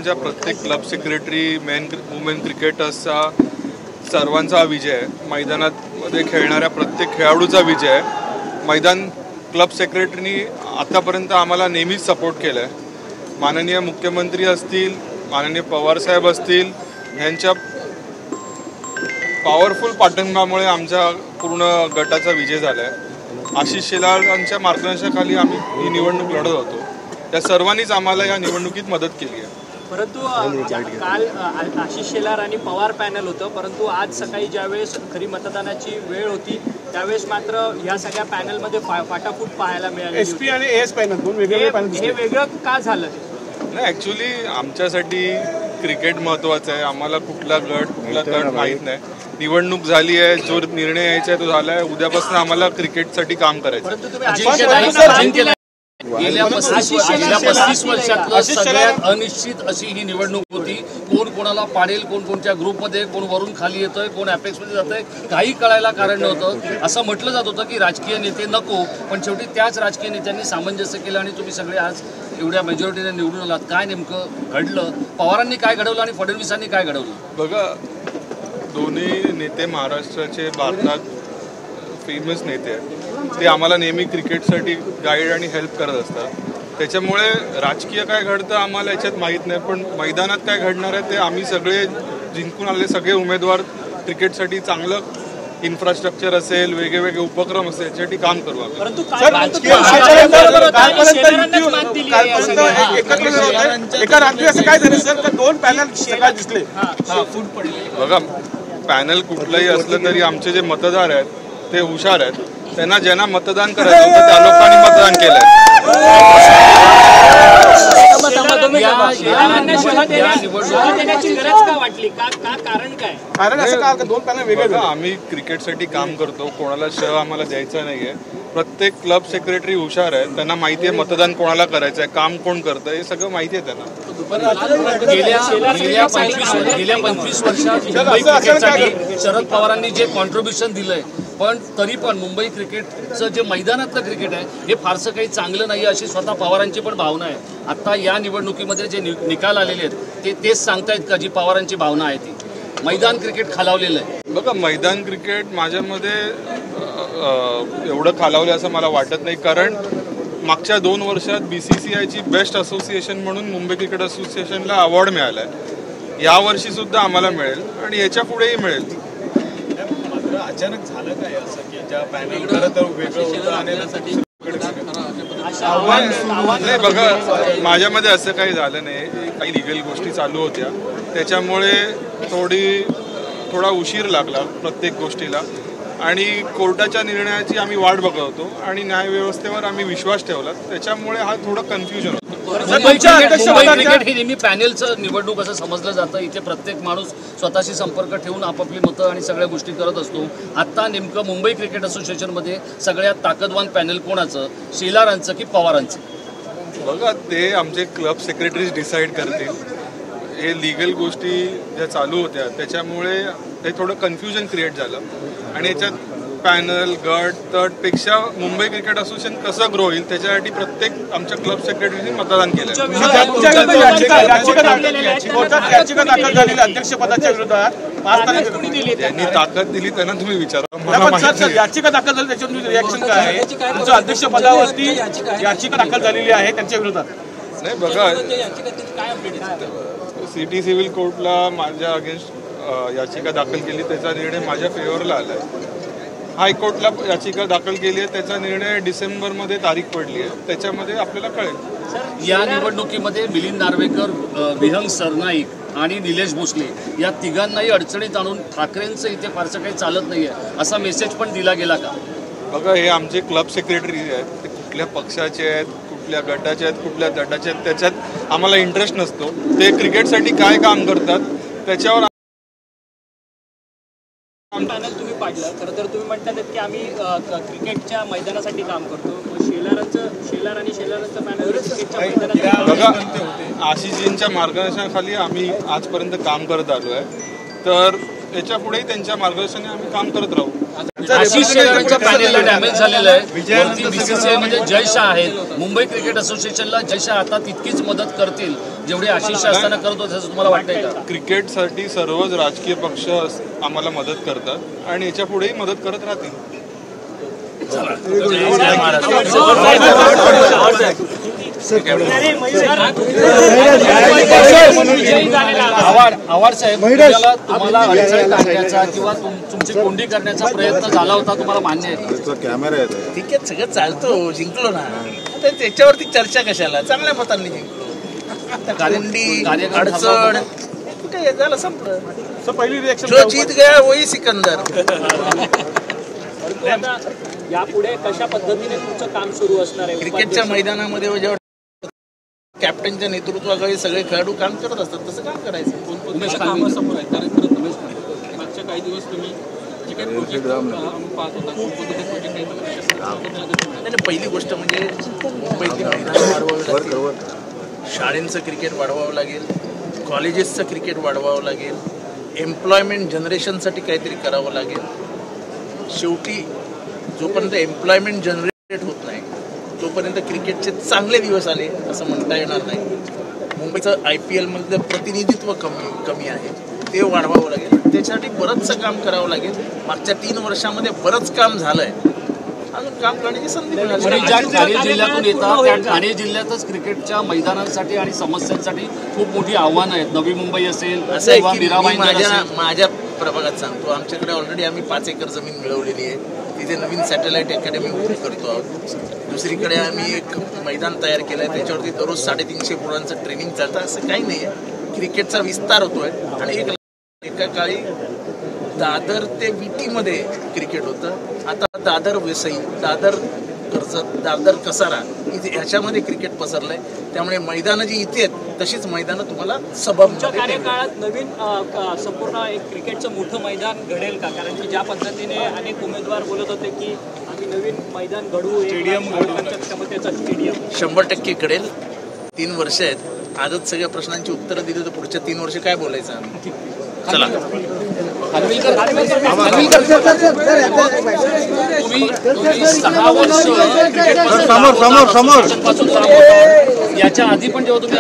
प्रत्येक club secretary main women क्रिकेटर्सचा सर्वांचा विजय आहे। मैदानामध्ये खेळणाऱ्या प्रत्येक खेळाडूचा विजय आहे। मैदान क्लब सेक्रेटरीनी आतापर्यंत आम्हाला नेहमीच सपोर्ट केला आहे। माननीय मुख्यमंत्री असतील, माननीय पवार साहेब असतील, यांच्या पॉवरफुल पाठिंब्यामुळे आमच्या पूर्ण गटाचा विजय झाला आहे। आशिष शेलारांच्या मार्गदर्शनाखाली आम्ही ही निवडणूक लढत होतो। त्या सर्वांनीच आम्हाला या निवडणुकीत मदत केली आहे। परंतु काल आशिष शेलार आणि पवार पॅनल होतं, परंतु आज सकाळी ज्यावेळेस खरी मतदानाची वेळ होती त्यावेळेस मात्र या सगळ्या पॅनलमध्ये फाटाफूट पाहायला मिळाली। एसपी आणि एएस पॅनल दोन वेगवेगळे पॅनल, हे वेगळं का झालं? नाही, ॲक्च्युली आमच्यासाठी क्रिकेट महत्त्वाचं आहे। आम्हाला कुठला गट माहीत नाही। निवडणूक झाली आहे, जो निर्णय यायचा आहे तो झाला आहे। उद्यापासून आम्हाला क्रिकेटसाठी काम करायचं आहे। गेल्या 35 वर्षातलं सगळ्यात अनिश्चित अशी ही निवडणूक होती। कोण कोणाला पाडेल, कोण कोणत्या ग्रुपमध्ये, कोण वरून खाली येतोय, कोण अपेक्समध्ये जातोय, काही कळायला कारण नव्हतं। असं म्हटलं जात होतं की राजकीय नेते नको, पण शेवटी त्याच राजकीय नेत्यांनी सामंजस्य केलं आणि तुम्ही सगळे आज एवढ्या मेजॉरिटीने निवडून आलात। काय नेमकं घडलं? पवारांनी काय घडवलं आणि फडणवीसांनी काय घडवलं? बघा, दोन्ही नेते महाराष्ट्राचे, भारतात फेमस नेते आहेत। ते आम्हाला नेहमी क्रिकेटसाठी गाईड आणि हेल्प करत असतात। त्याच्यामुळे राजकीय काय घडतं आम्हाला याच्यात माहीत नाही, पण मैदानात काय घडणार आहे ते आम्ही सगळे जिंकून आलेले सगळे उमेदवार क्रिकेटसाठी चांगलं इन्फ्रास्ट्रक्चर असेल, वेगवेगळे उपक्रम असेल, याच्यासाठी काम करू आम्ही। एका रात्री असं काय झालं सर, दोन पॅनल सकाळ दिसले? बघा, पॅनल कुठलंही असलं तरी आमचे जे मतदार आहेत ते हुशार आहेत। त्यांना ज्यांना मतदान करायचं होतं त्या लोकांनी मतदान केलंय। आम्ही क्रिकेटसाठी काम करतो, कोणाला शह आम्हाला द्यायचा नाहीये। प्रत्येक क्लब सेक्रेटरी हुशार आहे, त्यांना माहिती आहे मतदान कोणाला करायचं आहे, काम कोण करतं हे सगळं माहिती आहे त्यांना। गेल्या 25 वर्षात मुंबई क्रिकेटसाठी शरद पवारांनी जे कॉन्ट्रीब्युशन दिलंय, पण तरी पण मुंबई क्रिकेटचं जे मैदानातलं क्रिकेट आहे हे फारसं काही चांगलं नाही अशी स्वतः पवारांची पण भावना आहे। आता या निवडणुकीमध्ये जे निकाल आलेले आहेत तेच सांगतायत का जी पवारांची भावना आहे ती? मैदान क्रिकेट खालावलेलं आहे। बघा, मैदान क्रिकेट माझ्यामध्ये एवढं खालावलं असं मला वाटत नाही, कारण मागच्या 2 वर्षात BCCIची बेस्ट असोसिएशन म्हणून मुंबई क्रिकेट असोसिएशनला अवॉर्ड मिळाला आहे। यावर्षी सुद्धा आम्हाला मिळेल आणि याच्या पुढेही मिळेल। अचानक झालं काय असं की ज्या पॅनल खरं तर वेगळं होतं आणि नाही, बघा, माझ्यामध्ये असं काही झालं नाही। काही लिगल गोष्टी चालू होत्या, त्याच्यामुळे थोडा उशीर लागला प्रत्येक गोष्टीला आणि कोर्टाच्या निर्णयाची आम्ही वाट बघत होतो आणि न्यायव्यवस्थेवर आम्ही विश्वास ठेवला, त्याच्यामुळे हा थोडं कन्फ्युजन होतं। मुंबई क्रिकेट ही नेहमी पॅनेलचं निवडणूक असं समजलं जातं। इथे प्रत्येक माणूस स्वतःशी संपर्क ठेवून आपापली मतं आणि सगळ्या गोष्टी करत असतो। आता नेमकं मुंबई क्रिकेट असोसिएशनमध्ये सगळ्यात ताकदवान पॅनेल कोणाचं, शेलारांचं की पवारांचं? बघा, ते आमचे क्लब सेक्रेटरीज डिसाईड करतील। हे लिगल गोष्टी ज्या चालू होत्या त्याच्यामुळे हे थोडं कन्फ्युजन क्रिएट झालं आणि याच्यात पॅनल गट तटपेक्षा मुंबई क्रिकेट असोसिएशन कसं ग्रो होईल त्याच्यासाठी प्रत्येक आमच्या क्लब सेक्रेटरीने मतदान केलं। अध्यक्षपदाच्या विरोधात त्यांनी ताकद दिली, त्यांना तुम्ही विचारा। याचिका दाखल झाली, त्याच्यावर रिॲक्शन काय आहे? तुमच्या अध्यक्षपदावरती याचिका दाखल झालेली आहे त्यांच्या विरोधात। नाही, बघा, सिटी सिव्हिल कोर्टला माझ्या अगेन्स्ट याचिका दाखल केली, त्याचा निर्णय माझ्या फेवरला आला आहे। हायकोर्टला याचिका दाखल केली आहे, त्याचा निर्णय डिसेंबरमध्ये तारीख पडली आहे, त्याच्यामध्ये आपल्याला कळेल। या निवडणुकीमध्ये मिलिंद नार्वेकर, विहंग सरनाईक आणि निलेश भोसले या तिघांनाही अडचणीत आणून ठाकरेंचं इथे फारसं काही चालत नाही आहे असा मेसेज पण दिला गेला का? बघा, हे आमचे क्लब सेक्रेटरी आहेत, ते कुठल्या पक्षाचे आहेत, कुठल्या गटाचे आहेत, कुठल्या तटाचे आहेत, त्याच्यात आम्हाला इंटरेस्ट नसतो। ते क्रिकेटसाठी काय काम करतात त्याच्यावर पॅनल तुम्ही पाडलं। खरं तर तुम्ही म्हणतात की आम्ही क्रिकेटच्या मैदानासाठी काम करतो। शेलार आणि शेलारांचं पॅनल क्रिकेटच्या मैदानात, बघा, आशिषजींच्या मार्गदर्शनाखाली आम्ही आजपर्यंत काम करत आलो आहे, तर याच्या पुढेही त्यांच्या मार्गदर्शनाने आम्ही काम करत राहू। आशिष शेलारांच्या पॅनेलला डॅमेज झालेलं आहे. वरती बीसीसीआय म्हणजे जय शाह आहेत. मुंबई क्रिकेट असोसिएशनला जय शाह आता तितकीच मदत करतील जेवढी आशिष शाह असताना करत होते, असं तुम्हाला वाटतंय का? क्रिकेटसाठी सर्वच राजकीय पक्ष आम्हाला मदत करतात आणि याच्या पुढेही मदत करत राहतील. आव्हाड साहेब, तुम्हाला अडचणीत आणण्याचा किंवा तुमची कोंडी करण्याचा प्रयत्न झाला होता, तुम्हाला मान्य आहे? कॅमेरा ठीक आहे, सगळं चालतो, जिंकलो ना, आता त्याच्यावरती चर्चा कशाला? चांगल्या मतांनी जिंकलो. कोंडी अडचण काय झालं, संपलं. पहिली रिएक्शन जो जीत गया वही सिकंदर. यापुढे कशा पद्धतीने तुमचं काम सुरू असणार आहे? क्रिकेटच्या मैदानामध्ये जेव्हा कॅप्टनच्या नेतृत्वाखाली सगळे खेळाडू काम करत असतात तसं काम करायचं. कामासमोर आहे कारण खरं मागच्या काही दिवस तुम्ही जे काही प्रोजेक्ट पाहत होता नाही, पहिली गोष्ट म्हणजे मुंबईतली मैदान वाढवावी लागेल, शाळेंचं क्रिकेट वाढवावं लागेल, कॉलेजेसचं क्रिकेट वाढवावं लागेल, एम्प्लॉयमेंट जनरेशनसाठी काहीतरी करावं लागेल. शेवटी जोपर्यंत एम्प्लॉयमेंट जनरेट होत नाही तोपर्यंत क्रिकेटचे चांगले दिवस आले असं म्हणता येणार नाही. मुंबईचं IPL मधलं प्रतिनिधित्व कमी आहे, ते वाढवावं लागेल. त्याच्यासाठी बरंचसं काम करावं लागेल. मागच्या 3 वर्षामध्ये बरंच काम झालंय, अजून काम करण्याची संधी मिळाली. ज्या ठाणे जिल्ह्यातून येतात त्या ठाणे जिल्ह्यातच क्रिकेटच्या मैदानांसाठी आणि समस्यांसाठी खूप मोठी आव्हानं आहेत. नवी मुंबई असेल असं आहे किंवा की मीराबाई माझ्या प्रभागात सांगतो, आमच्याकडे ऑलरेडी आम्ही 5 एकर जमीन मिळवलेली आहे. तिथे नवीन सॅटेलाइट अकॅडमी उभी करतो आहोत. दुसरीकडे आम्ही एक मैदान तयार केलं आहे, त्याच्यावरती दररोज 350 पोरांचं ट्रेनिंग चालतं. असं काही नाही आहे, क्रिकेटचा विस्तार होतोय. आणि एका काळी दादर ते विटीमध्ये क्रिकेट होतं, आता दादर वसई, दादर कर्जत, दादर कसारा ह्याच्यामध्ये क्रिकेट पसरलंय. त्यामुळे मैदानं जी इथे आहेत तशीच मैदानं तुम्हाला तुमच्या कार्यकाळात नवीन संपूर्ण एक क्रिकेटचं मोठं मैदान घडेल का? कारण की ज्या पद्धतीने अनेक उमेदवार बोलत होते की आम्ही नवीन मैदान घडवू, स्टेडियम क्षमतेचं स्टेडियम 100% घडेल. 3 वर्ष आहेत, आजच सगळ्या प्रश्नांची उत्तरं दिली तर पुढच्या 3 वर्ष काय बोलायचं आम्ही? चला. तुम्ही 6 वर्ष याच्या आधी पण जेव्हा तुम्ही